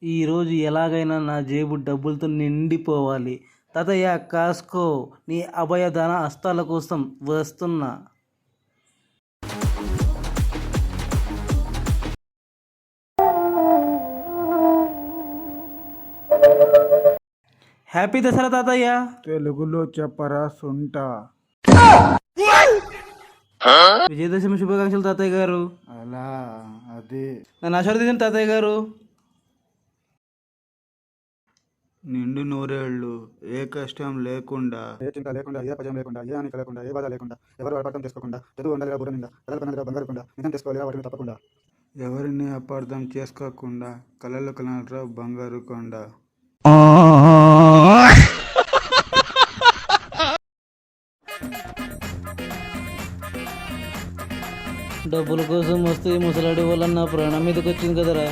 ఈరోజు ఎలాగైనా నా జేబు డబ్బులతో నిండిపోవాలి. తాతయ్య కాస్కో, నీ అభయదాన హస్తాల కోసం వస్తున్నా. హ్యాపీ దసరా తాతయ్య. తెలుగులో చెప్పరా సుంట. విజయదశమి శుభాకాంక్షలు తాతయ్య గారు. అలా అది నన్ను ఆశీర్వదించండి తాతయ్య గారు. నిండు నూరేళ్ళు, ఏ కష్టం లేకుండా, ఏ చింత లేకుండా, ఏ పజం లేకుండా, ఏ హాని కలగకుండా, ఏ బాధ లేకుండా, ఎవరు అపార్థం చేసుకోకుండా, చదువు ఉండాలిగా బుర్ర నిండా, కలలు కన్నదిగా బంగారు కుండా, నిజం చేసుకోవాలిగా వాటిని తప్పకుండా, ఎవరిని అపార్థం చేసుకోకుండా, కలలు కనరా బంగారు కొండ. డబ్బుల కోసం వస్తే ఈ ముసలాడి వల్ల నా ప్రాణం మీదకి వచ్చింది కదరా.